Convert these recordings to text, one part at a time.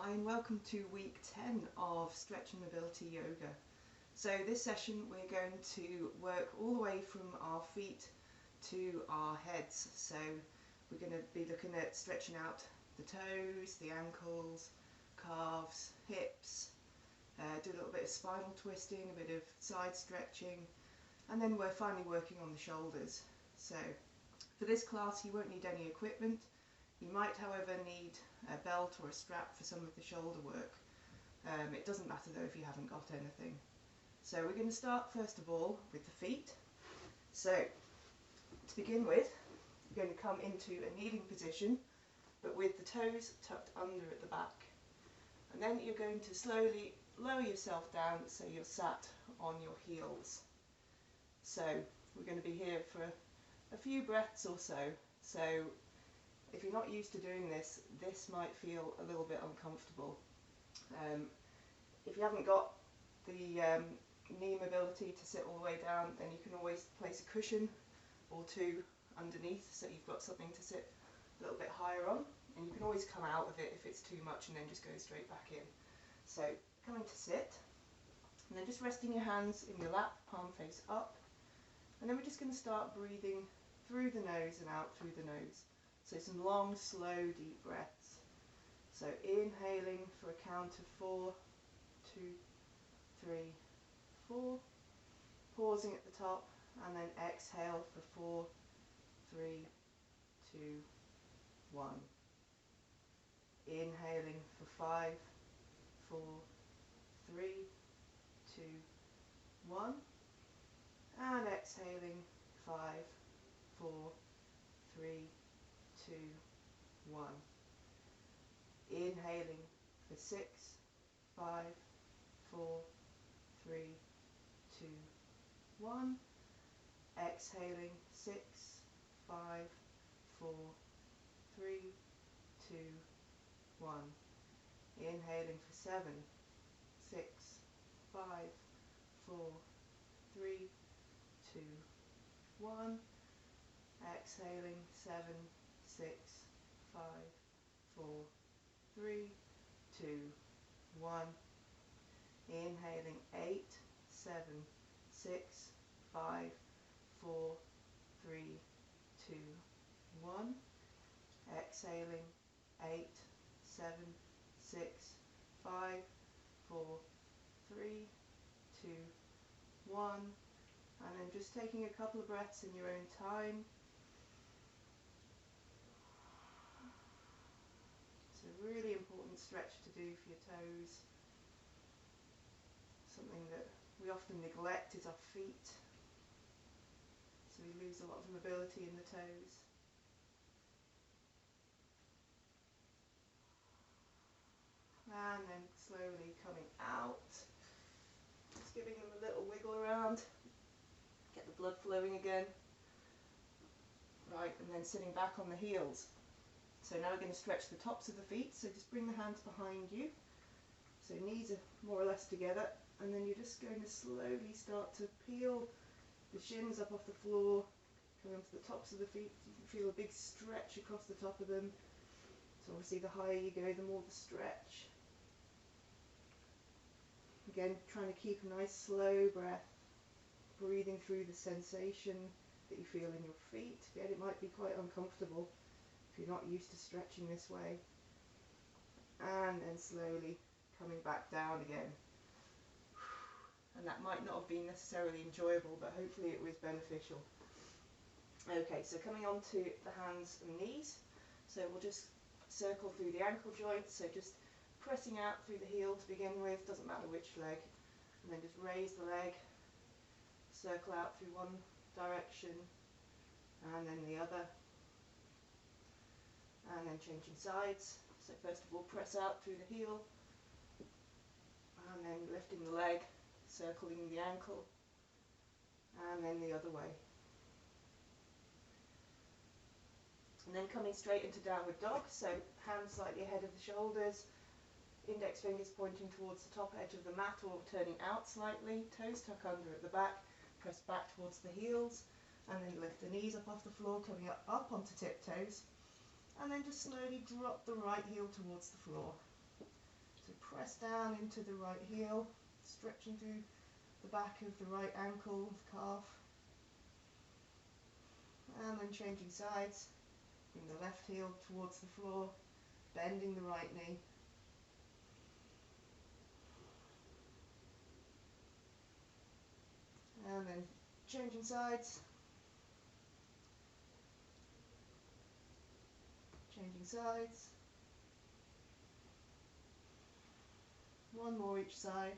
Hi and welcome to week 10 of Stretch and Mobility Yoga. So this session we're going to work all the way from our feet to our heads. So we're going to be looking at stretching out the toes, the ankles, calves, hips, do a little bit of spinal twisting, a bit of side stretching, and then we're finally working on the shoulders. So for this class you won't need any equipment. You might, however, need a belt or a strap for some of the shoulder work. It doesn't matter though if you haven't got anything. So we're going to start first of all with the feet. So to begin with, you're going to come into a kneeling position, but with the toes tucked under at the back. And then you're going to slowly lower yourself down so you're sat on your heels. So we're going to be here for a few breaths or so. So if you're not used to doing this, this might feel a little bit uncomfortable. If you haven't got the knee mobility to sit all the way down, then you can always place a cushion or two underneath so you've got something to sit a little bit higher on, and you can always come out of it if it's too much and then just go straight back in. So coming to sit, and then just resting your hands in your lap, palm face up, and then we're just going to start breathing through the nose and out through the nose. So some long, slow, deep breaths. So inhaling for a count of 4, 2, 3, 4. Pausing at the top, and then exhale for 4, 3, 2, 1. Inhaling for 5, 4, 3, 2, 1. And exhaling 5, 4, 3, 2, 1. Inhaling for 6, 5, 4, 3, 2, 1. Exhaling 6, 5, 4, 3, 2, 1. Inhaling for 7, 6, 5, 4, 3, 2, 1. Exhaling 7, 6, 5, 4, 3, 2, 1. Inhaling 8, 7, 6, 5, 4, 3, 2, 1. Exhaling 8, 7, 6, 5, 4, 3, 2, 1. And then just taking a couple of breaths in your own time. It's a really important stretch to do for your toes. Something that we often neglect is our feet. So we lose a lot of mobility in the toes. And then slowly coming out. Just giving them a little wiggle around. Get the blood flowing again. Right, and then sitting back on the heels. So now we're going to stretch the tops of the feet, so just bring the hands behind you. So knees are more or less together, and then you're just going to slowly start to peel the shins up off the floor, coming onto the tops of the feet. You can feel a big stretch across the top of them. So obviously the higher you go, the more the stretch. Again, trying to keep a nice slow breath, breathing through the sensation that you feel in your feet. Again, it might be quite uncomfortable if you're not used to stretching this way. And then slowly coming back down again. And that might not have been necessarily enjoyable, but hopefully it was beneficial. Okay, so coming on to the hands and knees. So we'll just circle through the ankle joints, so just pressing out through the heel to begin with, doesn't matter which leg. And then just raise the leg, circle out through one direction, and then the other. And then changing sides. So first of all, press out through the heel, and then lifting the leg, circling the ankle, and then the other way. And then coming straight into downward dog, so hands slightly ahead of the shoulders, index fingers pointing towards the top edge of the mat or turning out slightly, toes tuck under at the back, press back towards the heels, and then lift the knees up off the floor, coming up onto tiptoes. And then just slowly drop the right heel towards the floor. So press down into the right heel, stretching through the back of the right ankle, calf. And then changing sides. Bring the left heel towards the floor, bending the right knee. And then changing sides. Changing sides. One more each side.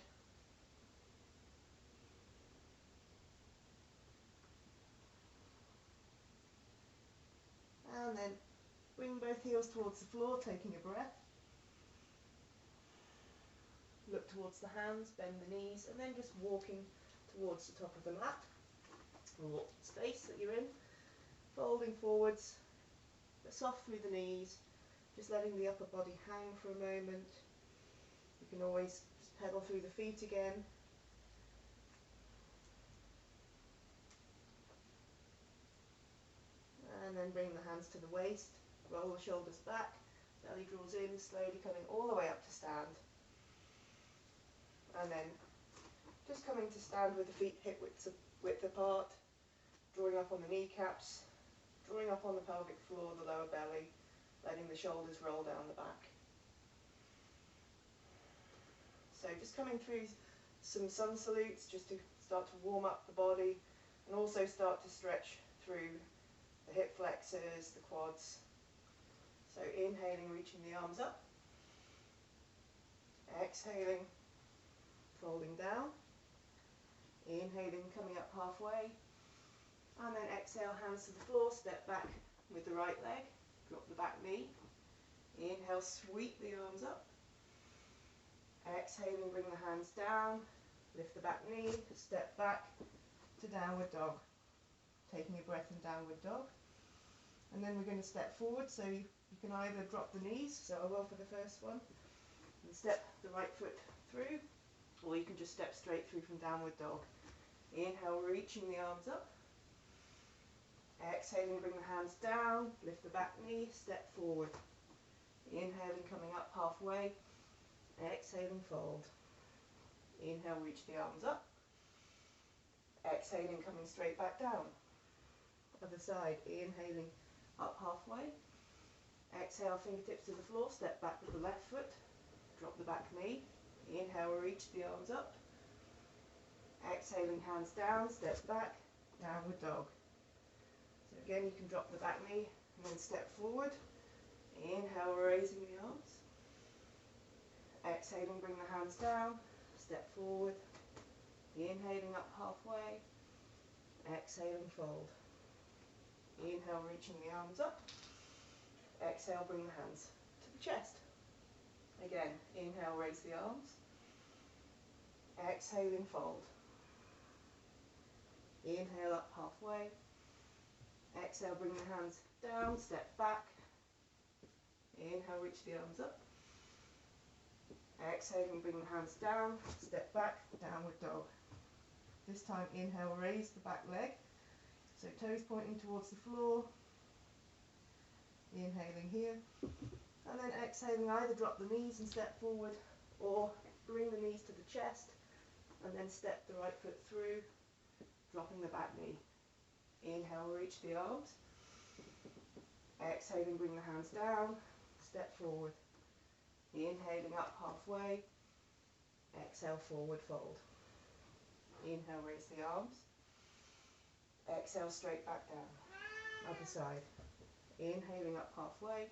And then bring both heels towards the floor, taking a breath. Look towards the hands, bend the knees, and then just walking towards the top of the mat, or space that you're in. Folding forwards, but soft through the knees, just letting the upper body hang for a moment. You can always just pedal through the feet again. And then bring the hands to the waist, roll the shoulders back, belly draws in, slowly coming all the way up to stand. And then just coming to stand with the feet hip width apart, drawing up on the kneecaps, drawing up on the pelvic floor, the lower belly, letting the shoulders roll down the back. So just coming through some sun salutes just to start to warm up the body and also start to stretch through the hip flexors, the quads. So inhaling, reaching the arms up. Exhaling, folding down. Inhaling, coming up halfway. And then exhale, hands to the floor, step back with the right leg. Drop the back knee. Inhale, sweep the arms up. Exhaling, bring the hands down. Lift the back knee, step back to downward dog. Taking a breath in downward dog. And then we're going to step forward, so you can either drop the knees, so I will for the first one, and step the right foot through, or you can just step straight through from downward dog. Inhale, reaching the arms up. Exhaling, bring the hands down, lift the back knee, step forward. Inhaling, coming up halfway. Exhaling, fold. Inhale, reach the arms up. Exhaling, coming straight back down. Other side, inhaling, up halfway. Exhale, fingertips to the floor, step back with the left foot. Drop the back knee. Inhale, reach the arms up. Exhaling, hands down, step back, downward dog. So again, you can drop the back knee and then step forward. Inhale, raising the arms. Exhaling, bring the hands down, step forward. Inhaling, up halfway. Exhaling, fold. Inhale, reaching the arms up. Exhale, bring the hands to the chest. Again, inhale, raise the arms. Exhaling, fold. Inhale, up halfway. Exhale, bring the hands down, step back. Inhale, reach the arms up. Exhaling, bring the hands down, step back, downward dog. This time, inhale, raise the back leg. So toes pointing towards the floor. Inhaling here. And then exhaling, either drop the knees and step forward, or bring the knees to the chest, and then step the right foot through, dropping the back knee. Inhale, reach the arms. Exhaling, bring the hands down, step forward. Inhaling, up halfway. Exhale, forward fold. Inhale, raise the arms. Exhale, straight back down. Other side. Inhaling, up halfway.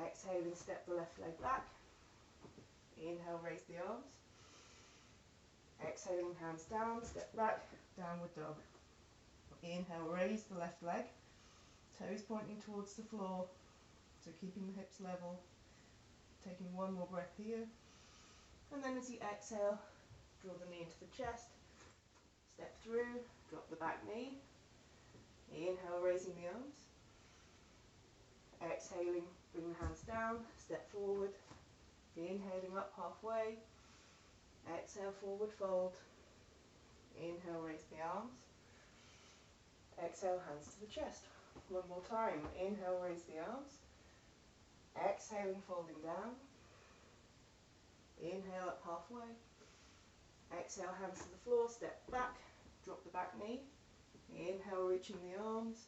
Exhaling, step the left leg back. Inhale, raise the arms. Exhaling, hands down, step back, downward dog. Inhale, raise the left leg. Toes pointing towards the floor, so keeping the hips level. Taking one more breath here. And then as you exhale, draw the knee into the chest. Step through, drop the back knee. Inhale, raising the arms. Exhaling, bring the hands down, step forward. Inhaling, up halfway. Exhale, forward fold. Inhale, raise the arms. Exhale, hands to the chest. One more time. Inhale, raise the arms. Exhaling, folding down. Inhale up halfway. Exhale, hands to the floor, step back, drop the back knee. Inhale, reaching the arms.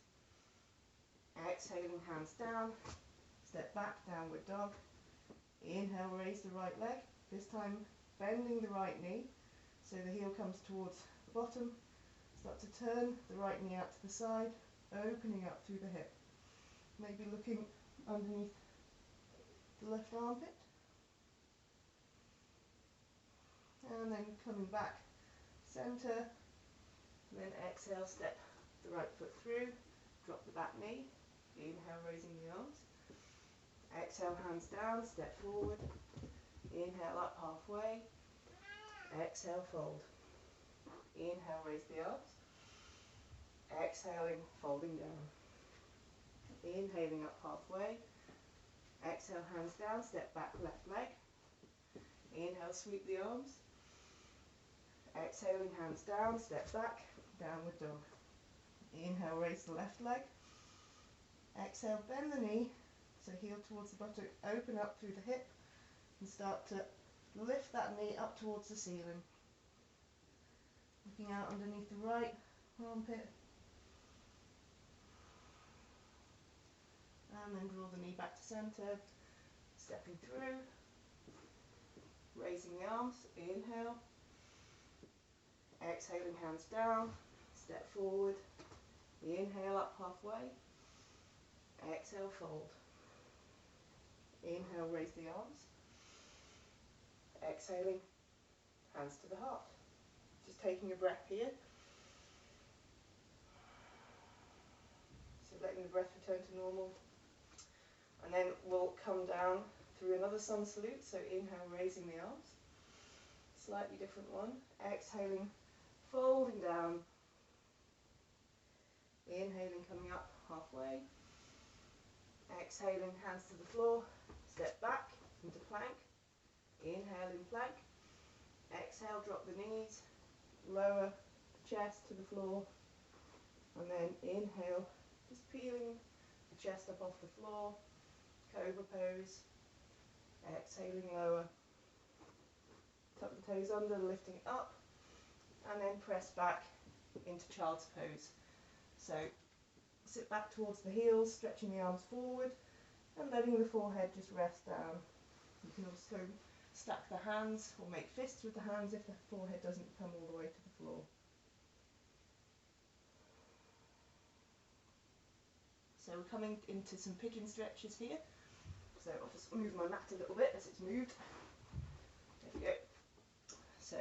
Exhaling, hands down, step back, downward dog. Inhale, raise the right leg. This time bending the right knee so the heel comes towards the bottom. Start to turn the right knee out to the side, opening up through the hip. Maybe looking underneath the left armpit. And then coming back, center. And then exhale, step the right foot through, drop the back knee. Inhale, raising the arms. Exhale, hands down, step forward. Inhale, up halfway. Exhale, fold. Inhale, raise the arms. Exhaling, folding down. Inhaling up halfway. Exhale, hands down, step back, left leg. Inhale, sweep the arms. Exhaling, hands down, step back, downward dog. Inhale, raise the left leg. Exhale, bend the knee, so heel towards the buttock, open up through the hip, and start to lift that knee up towards the ceiling. Looking out underneath the right armpit. And then draw the knee back to center, stepping through, raising the arms, inhale. Exhaling, hands down, step forward, inhale up halfway, exhale, fold. Inhale, raise the arms. Exhaling, hands to the heart. Just taking a breath here. So letting the breath return to normal. And then we'll come down through another sun salute. So inhale, raising the arms. Slightly different one. Exhaling, folding down. Inhaling, coming up halfway. Exhaling, hands to the floor. Step back into plank. Inhale in plank. Exhale, drop the knees. Lower chest to the floor. And then inhale, just peeling the chest up off the floor. Cobra pose. Exhaling, lower. Tuck the toes under, lifting up. And then press back into child's pose. So sit back towards the heels, stretching the arms forward and letting the forehead just rest down. You can also stack the hands or make fists with the hands if the forehead doesn't come all the way to the floor. So we're coming into some pigeon stretches here. So I'll just move my mat a little bit as it's moved. There we go. So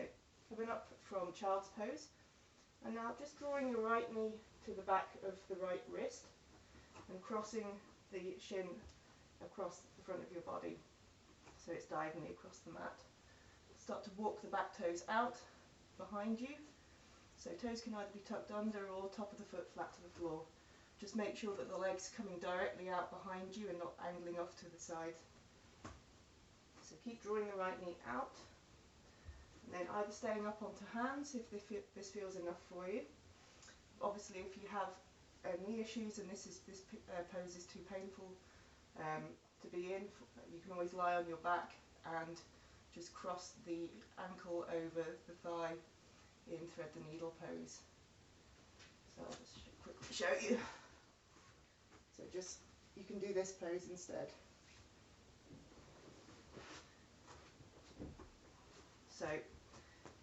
coming up from child's pose. And now just drawing your right knee to the back of the right wrist and crossing the shin across the front of your body. So it's diagonally across the mat. Start to walk the back toes out behind you. So toes can either be tucked under or top of the foot flat to the floor. Just make sure that the leg's coming directly out behind you and not angling off to the side. So keep drawing the right knee out. And then either staying up onto hands if this feels enough for you. Obviously if you have knee issues and this pose is too painful to be in, you can always lie on your back and just cross the ankle over the thigh in thread the needle pose. So I'll just quickly show you. So just, you can do this pose instead. So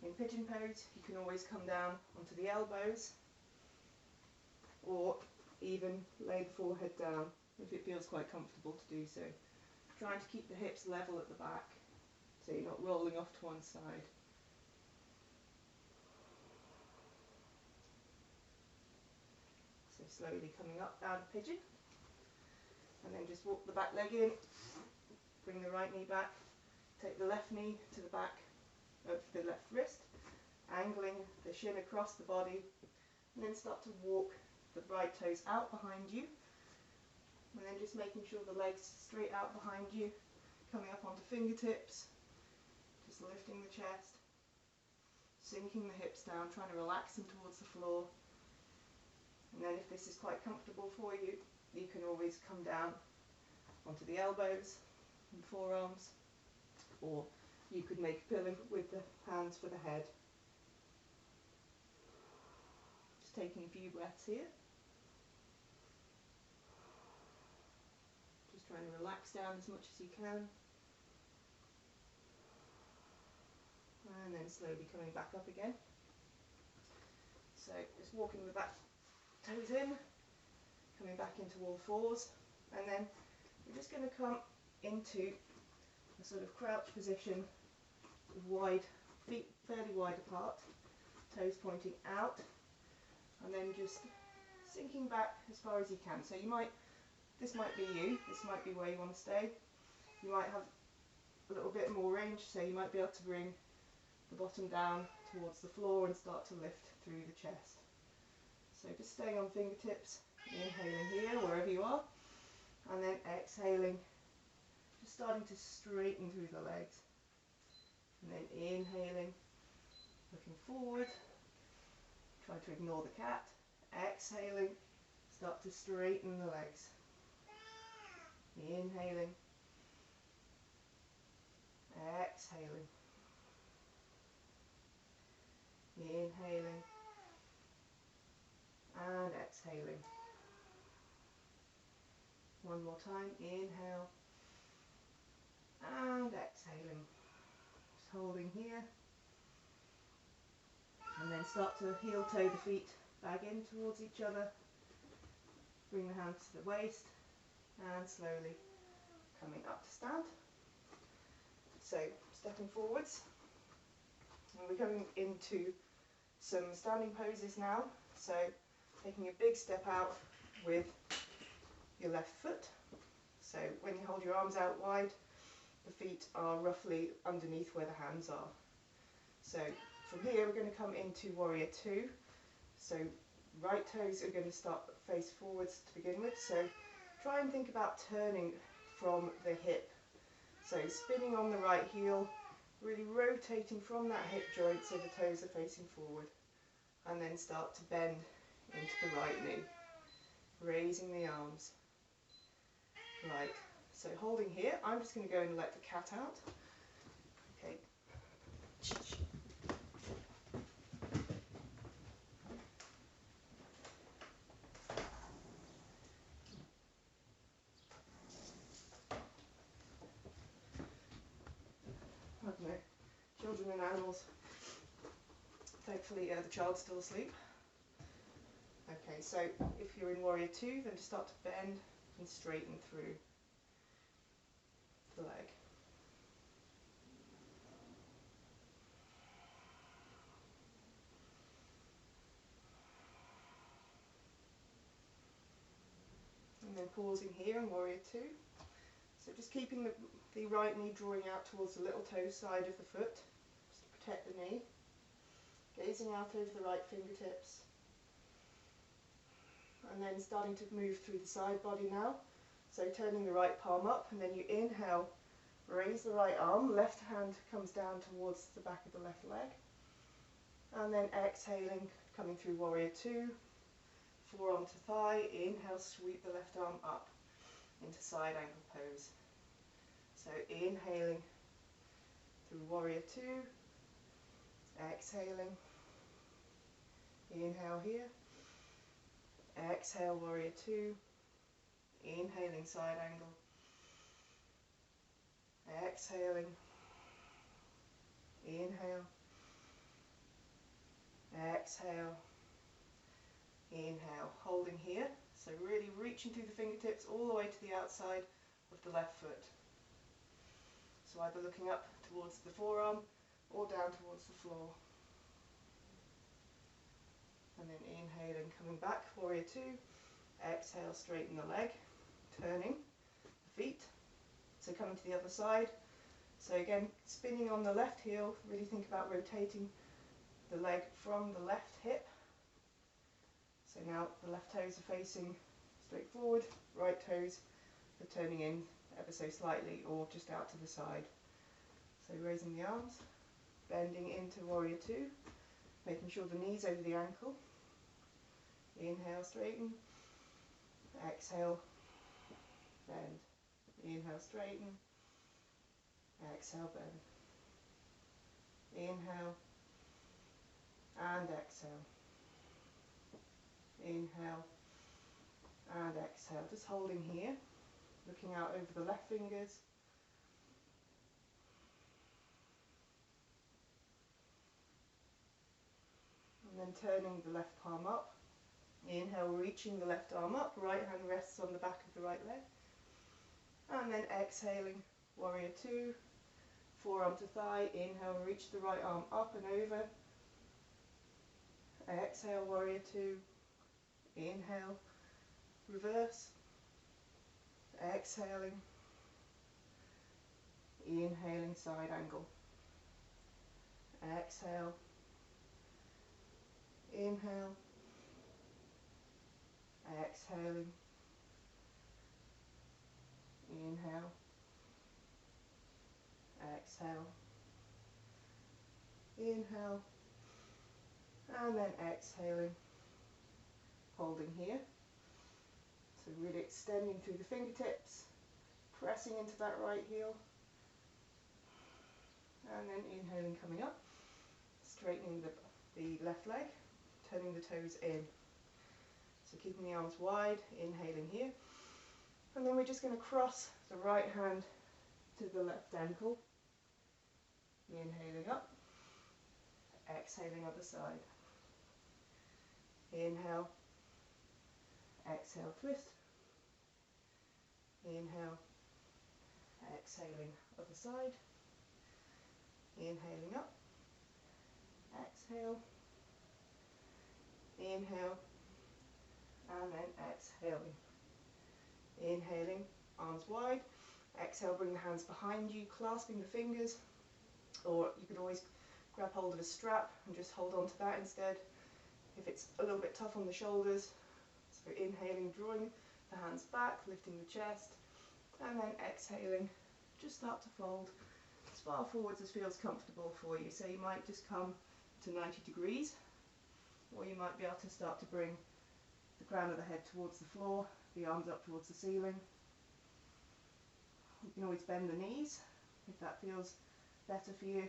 in pigeon pose you can always come down onto the elbows or even lay the forehead down if it feels quite comfortable to do so. Trying to keep the hips level at the back so you're not rolling off to one side. So slowly coming up out of pigeon and then just walk the back leg in, bring the right knee back, take the left knee to the back of the left wrist, angling the shin across the body, and then start to walk the right toes out behind you, and then just making sure the legs straight out behind you, coming up onto fingertips, just lifting the chest, sinking the hips down, trying to relax them towards the floor. And then if this is quite comfortable for you, you can always come down onto the elbows and forearms, or You could make a pillow with the hands for the head. Just taking a few breaths here. Just trying to relax down as much as you can. And then slowly coming back up again. So just walking the back toes in, coming back into all fours, and then we're just going to come into a sort of crouch position with wide feet fairly wide apart, toes pointing out, and then just sinking back as far as you can. So this might be you, this might be where you want to stay. You might have a little bit more range, so you might be able to bring the bottom down towards the floor and start to lift through the chest. So just staying on fingertips, inhaling here wherever you are, and then exhaling, just starting to straighten through the legs, and then inhaling, looking forward, trying to ignore the cat, exhaling, start to straighten the legs, inhaling, exhaling, inhaling, and exhaling. One more time, inhale, and exhaling. Just holding here. And then start to heel toe the feet back in towards each other. Bring the hands to the waist and slowly coming up to stand. So stepping forwards. And we're going into some standing poses now. So taking a big step out with your left foot. So when you hold your arms out wide, the feet are roughly underneath where the hands are. So from here we're going to come into Warrior Two. So right toes are going to start face forwards to begin with. So try and think about turning from the hip. So spinning on the right heel, really rotating from that hip joint so the toes are facing forward. And then start to bend into the right knee. Raising the arms. Right, so holding here, I'm just going to go and let the cat out. Okay. I don't know, children and animals. Thankfully, the child's still asleep. Okay, so if you're in Warrior Two, then just start to bend and straighten through the leg. And then pausing here in Warrior Two. So just keeping the right knee drawing out towards the little toe side of the foot, just to protect the knee. Gazing out over the right fingertips. And then starting to move through the side body now. So turning the right palm up, and then you inhale, raise the right arm, left hand comes down towards the back of the left leg. And then exhaling, coming through Warrior Two, forearm to thigh, inhale, sweep the left arm up into side angle pose. So inhaling through Warrior Two, exhaling, inhale here, exhale Warrior Two, inhaling side angle, exhaling, inhale, exhale, inhale, holding here, so really reaching through the fingertips all the way to the outside of the left foot. So either looking up towards the forearm or down towards the floor. And then inhaling, coming back, Warrior Two, exhale, straighten the leg, turning the feet, so coming to the other side. So again, spinning on the left heel, really think about rotating the leg from the left hip. So now the left toes are facing straight forward, right toes are turning in ever so slightly or just out to the side. So raising the arms, bending into Warrior Two, making sure the knee's over the ankle. Inhale, straighten, exhale, bend. Inhale, straighten, exhale, bend. Inhale and exhale. Inhale and exhale. Just holding here, looking out over the left fingers. And then turning the left palm up. Inhale, reaching the left arm up, right hand rests on the back of the right leg. And then exhaling, warrior two, forearm to thigh. Inhale, reach the right arm up and over. Exhale, warrior two. Inhale, reverse. Exhaling. Inhaling, side angle. Exhale. Inhale. Exhaling. Inhale. Exhale. Inhale. And then exhaling. Holding here. So really extending through the fingertips. Pressing into that right heel. And then inhaling, coming up. Straightening the left leg. Turning the toes in. So keeping the arms wide. Inhaling here. And then we're just going to cross the right hand to the left ankle. Inhaling up. Exhaling other side. Inhale. Exhale, twist. Inhale. Exhaling other side. Inhaling up. Exhale. Inhale. And then exhaling. Inhaling, arms wide. Exhale, bring the hands behind you, clasping the fingers. Or you could always grab hold of a strap and just hold on to that instead, if it's a little bit tough on the shoulders. So inhaling, drawing the hands back, lifting the chest, and then exhaling, just start to fold as far forwards as feels comfortable for you. So you might just come to 90 degrees, or you might be able to start to bring the crown of the head towards the floor, the arms up towards the ceiling. You can always bend the knees if that feels better for you.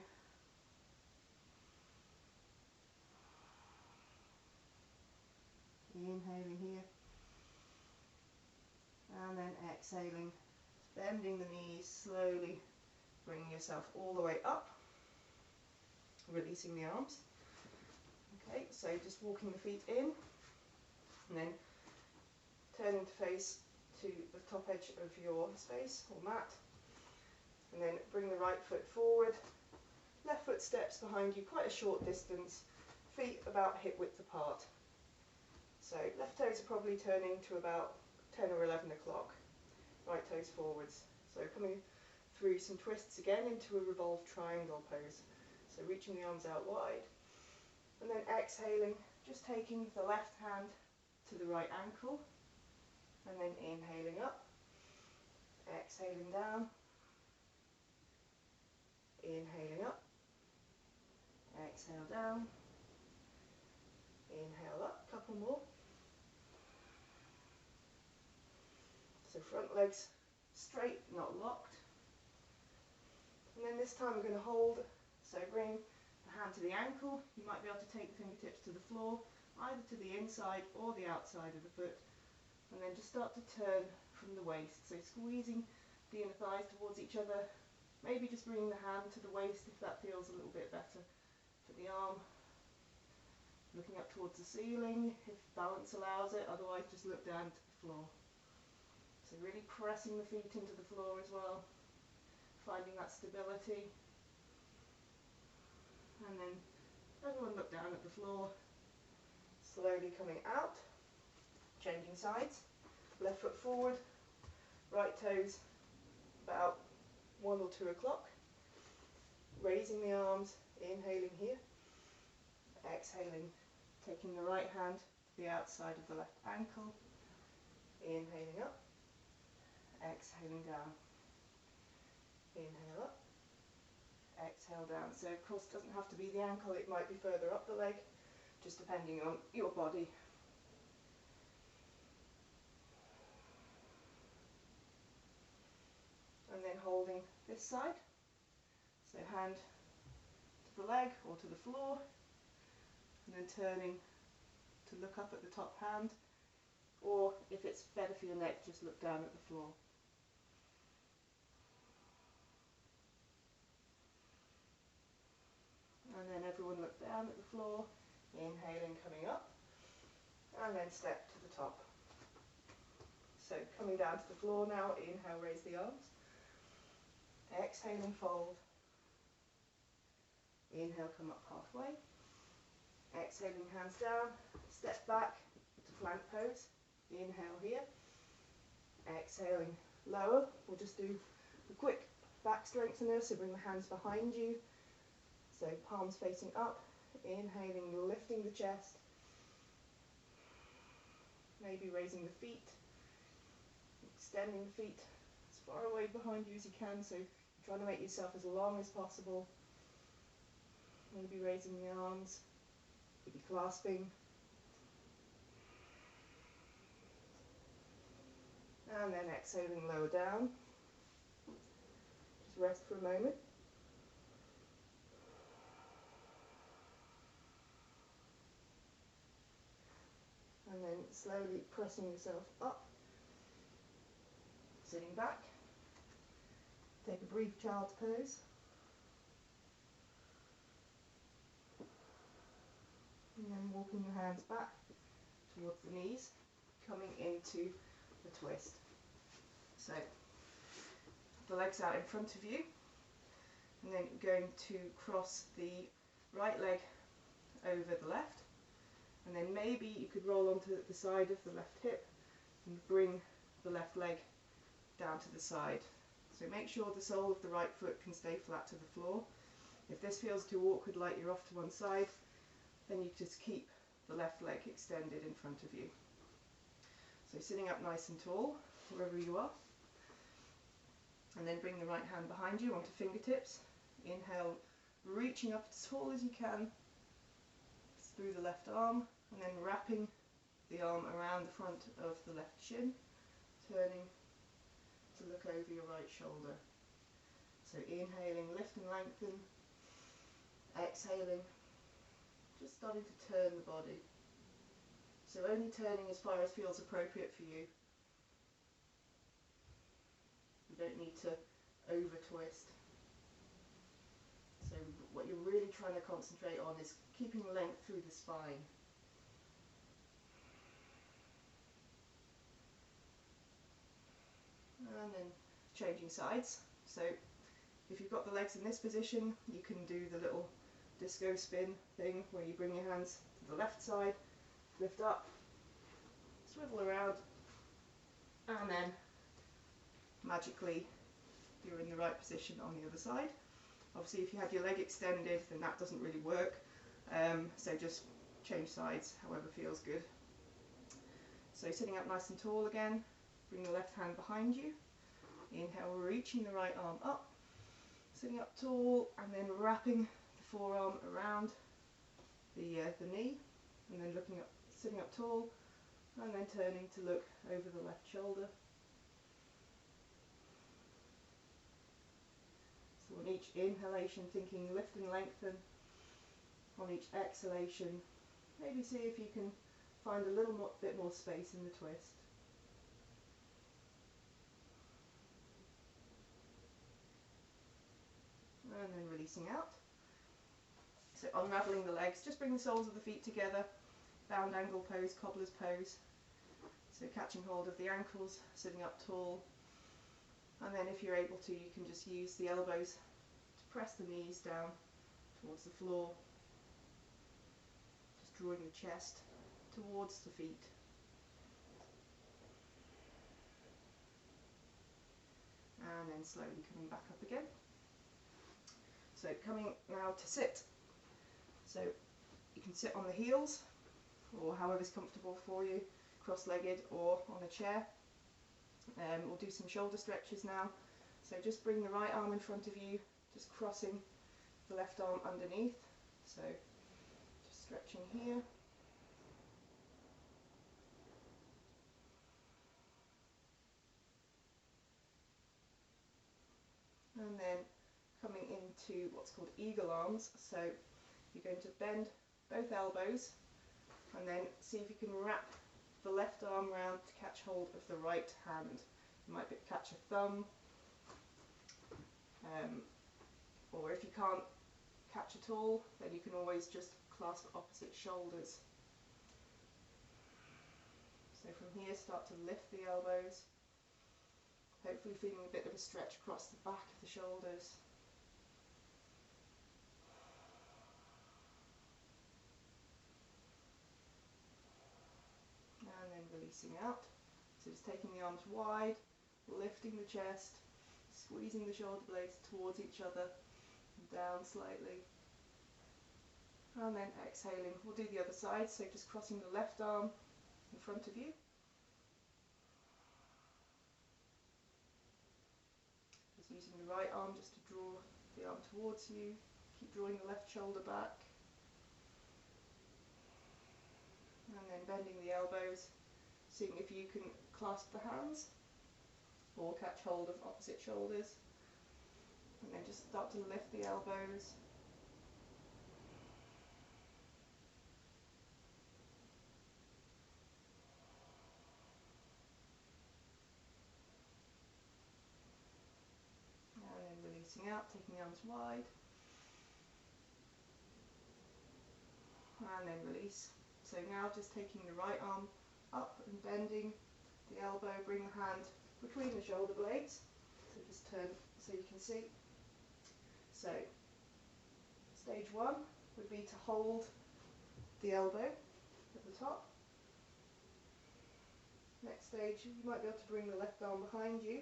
Inhaling here, and then exhaling, bending the knees slowly, bringing yourself all the way up, releasing the arms. Okay, so just walking the feet in, and then turning to face to the top edge of your space or mat, and then bring the right foot forward, left foot steps behind you quite a short distance, feet about hip width apart. So left toes are probably turning to about 10 or 11 o'clock, right toes forwards. So coming through some twists again into a revolved triangle pose. So reaching the arms out wide, and then exhaling, just taking the left hand to the right ankle, and then inhaling up, exhaling down, inhaling up, exhale down, inhale up, couple more. So front legs straight, not locked. And then this time we're going to hold, so bring the hand to the ankle. You might be able to take the fingertips to the floor, either to the inside or the outside of the foot. And then just start to turn from the waist. So squeezing the inner thighs towards each other. Maybe just bringing the hand to the waist if that feels a little bit better for the arm. Looking up towards the ceiling if balance allows it, otherwise just look down to the floor. So really pressing the feet into the floor as well, finding that stability. And then everyone look down at the floor, slowly coming out, changing sides, left foot forward, right toes about 1 or 2 o'clock, raising the arms, inhaling here, exhaling, taking the right hand to the outside of the left ankle, inhaling up, exhaling down, inhale up, exhale down. So of course it doesn't have to be the ankle, it might be further up the leg, just depending on your body. And then holding this side, so hand to the leg or to the floor, and then turning to look up at the top hand, or if it's better for your neck, just look down at the floor. And then everyone look down at the floor, inhaling, coming up, and then step to the top. So coming down to the floor now, inhale, raise the arms. Exhaling, fold. Inhale, come up halfway. Exhaling, hands down, step back to plank pose. Inhale here. Exhaling, lower. We'll just do a quick back strengthener, so bring the hands behind you. So palms facing up. Inhaling, lifting the chest. Maybe raising the feet. Extending the feet as far away behind you as you can, so trying to make yourself as long as possible. Maybe raising the arms, maybe clasping. And then exhaling, lower down. Just rest for a moment. And then slowly pressing yourself up. Sitting back. Take a brief child's pose. And then walking your hands back towards the knees, coming into the twist. So the legs out in front of you, and then going to cross the right leg over the left, and then maybe you could roll onto the side of the left hip and bring the left leg down to the side. So make sure the sole of the right foot can stay flat to the floor. If this feels too awkward, like you're off to one side, then you just keep the left leg extended in front of you. So sitting up nice and tall, wherever you are. And then bring the right hand behind you onto fingertips. Inhale, reaching up as tall as you can through the left arm, and then wrapping the arm around the front of the left shin, turning to look over your right shoulder. So inhaling, lift and lengthen. Exhaling, just starting to turn the body. So only turning as far as feels appropriate for you. You don't need to over twist. So what you're really trying to concentrate on is keeping length through the spine. And then changing sides. So if you've got the legs in this position, you can do the little disco spin thing where you bring your hands to the left side, lift up, swivel around, and then magically you're in the right position on the other side. Obviously if you had your leg extended, then that doesn't really work, so just change sides however feels good. So sitting up nice and tall again, bring the left hand behind you. Inhale, reaching the right arm up, sitting up tall, and then wrapping the forearm around the knee, and then looking up, sitting up tall, and then turning to look over the left shoulder. So on each inhalation, thinking lift and lengthen. On each exhalation, maybe see if you can find a little bit more space in the twist. And then releasing out. So unraveling the legs, just bring the soles of the feet together, bound angle pose, cobbler's pose. So catching hold of the ankles, sitting up tall. And then if you're able to, you can just use the elbows to press the knees down towards the floor. Just drawing the chest towards the feet. And then slowly coming back up again. So coming now to sit. So you can sit on the heels, or however's comfortable for you, cross-legged or on a chair. We'll do some shoulder stretches now. So just bring the right arm in front of you, just crossing the left arm underneath. So just stretching here. And then coming into to what's called eagle arms. So you're going to bend both elbows and then see if you can wrap the left arm round to catch hold of the right hand. You might catch a thumb, or if you can't catch at all, then you can always just clasp opposite shoulders. So from here, start to lift the elbows, hopefully feeling a bit of a stretch across the back of the shoulders. And then releasing out. So just taking the arms wide, lifting the chest, squeezing the shoulder blades towards each other, down slightly. And then exhaling. We'll do the other side, so just crossing the left arm in front of you. Just using the right arm just to draw the arm towards you. Keep drawing the left shoulder back. And then bending the elbows, seeing if you can clasp the hands or catch hold of opposite shoulders. And then just start to lift the elbows. And then releasing out, taking the arms wide. And then release. So now just taking the right arm up and bending the elbow, bring the hand between the shoulder blades. So just turn so you can see. So stage one would be to hold the elbow at the top. Next stage, you might be able to bring the left arm behind you,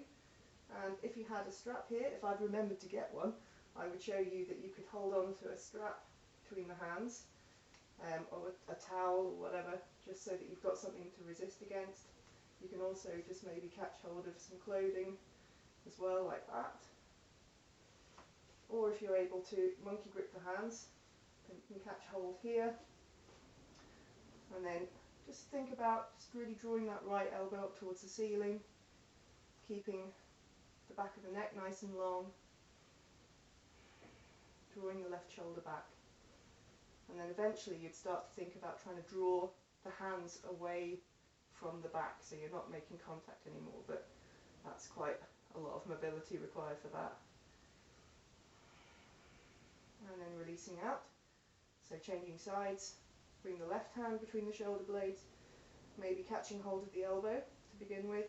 and if you had a strap here, if I'd remembered to get one, I would show you that you could hold on to a strap between the hands, or a towel or whatever, just so that you've got something to resist against. You can also just maybe catch hold of some clothing as well, like that. Or if you're able to monkey grip the hands, then you can catch hold here. And then just think about just really drawing that right elbow up towards the ceiling, keeping the back of the neck nice and long, drawing the left shoulder back. And then eventually you'd start to think about trying to draw the hands away from the back, so you're not making contact anymore, but that's quite a lot of mobility required for that. And then releasing out, so changing sides. Bring the left hand between the shoulder blades, maybe catching hold of the elbow to begin with,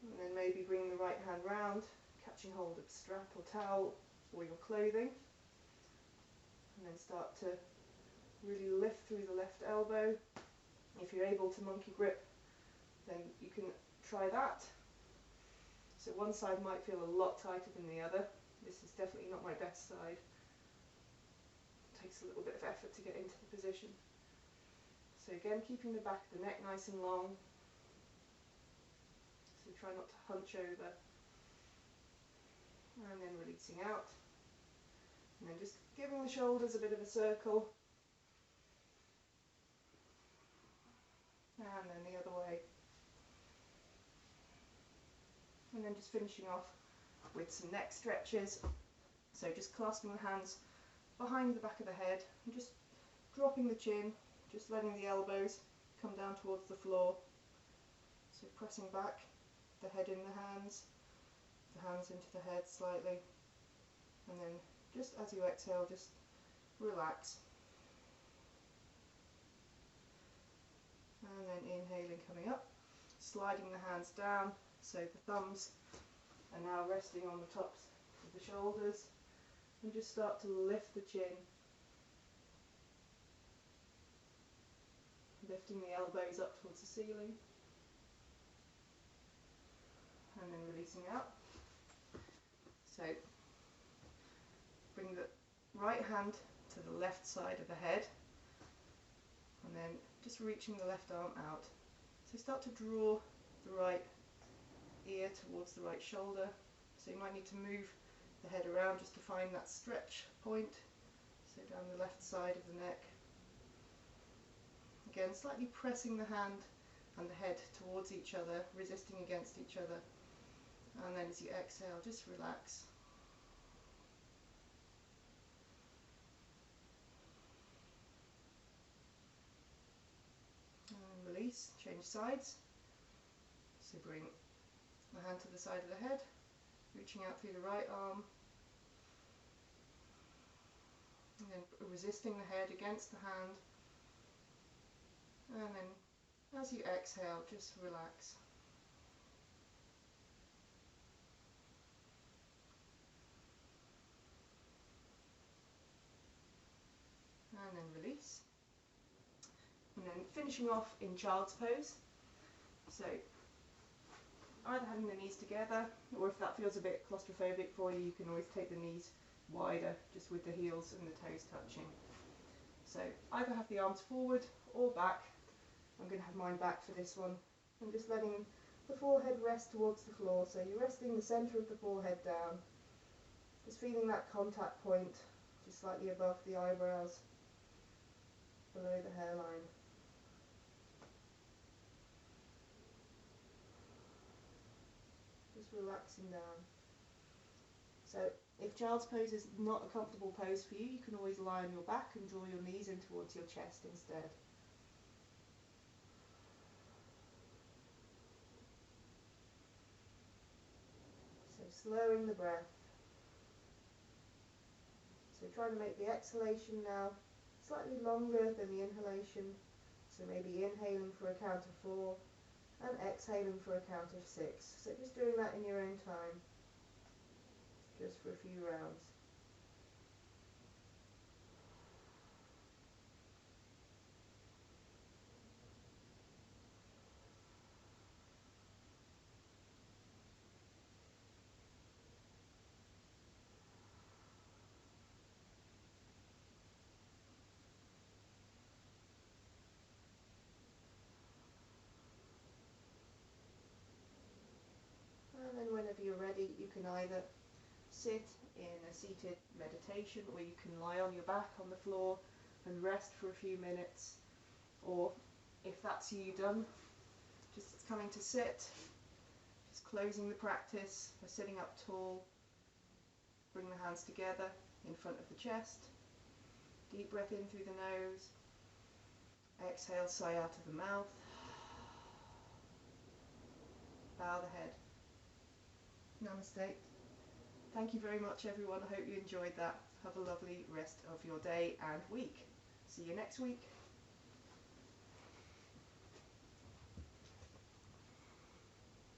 and then maybe bring the right hand round, catching hold of a strap or towel or your clothing, and then start to really lift through the left elbow. If you're able to monkey grip, then you can try that. So one side might feel a lot tighter than the other. This is definitely not my best side. Takes a little bit of effort to get into the position. So again, keeping the back of the neck nice and long. So try not to hunch over. And then releasing out. And then just giving the shoulders a bit of a circle. And then the other way. And then just finishing off with some neck stretches. So just clasping the hands behind the back of the head and just dropping the chin, just letting the elbows come down towards the floor. So pressing back, the head in the hands into the head slightly, and then just as you exhale, just relax. And then inhaling, coming up, sliding the hands down, so the thumbs are now resting on the tops of the shoulders. And just start to lift the chin, lifting the elbows up towards the ceiling, and then releasing out. So bring the right hand to the left side of the head, and then just reaching the left arm out. So start to draw the right ear towards the right shoulder. So you might need to move the head around just to find that stretch point, so down the left side of the neck. Again, slightly pressing the hand and the head towards each other, resisting against each other, and then as you exhale, just relax. release, change sides. So bring the hand to the side of the head, reaching out through the right arm, and then resisting the head against the hand, and then as you exhale, just relax. And then release. And then finishing off in child's pose. So either having the knees together, or if that feels a bit claustrophobic for you, you can always take the knees wider, just with the heels and the toes touching. So either have the arms forward or back. I'm going to have mine back for this one. I'm just letting the forehead rest towards the floor, so you're resting the centre of the forehead down. Just feeling that contact point just slightly above the eyebrows, below the hairline. Just relaxing down. So if child's pose is not a comfortable pose for you, you can always lie on your back and draw your knees in towards your chest instead. So slowing the breath. So try to make the exhalation now slightly longer than the inhalation. So maybe inhaling for a count of 4 and exhaling for a count of 6. So just doing that in your own time, just for a few rounds. And then whenever you're ready, you can either sit in a seated meditation, or you can lie on your back on the floor and rest for a few minutes, or if that's you done, just coming to sit, just closing the practice by sitting up tall. Bring the hands together in front of the chest, deep breath in through the nose, exhale, sigh out of the mouth, bow the head. Namaste. Thank you very much, everyone. I hope you enjoyed that. Have a lovely rest of your day and week. See you next week.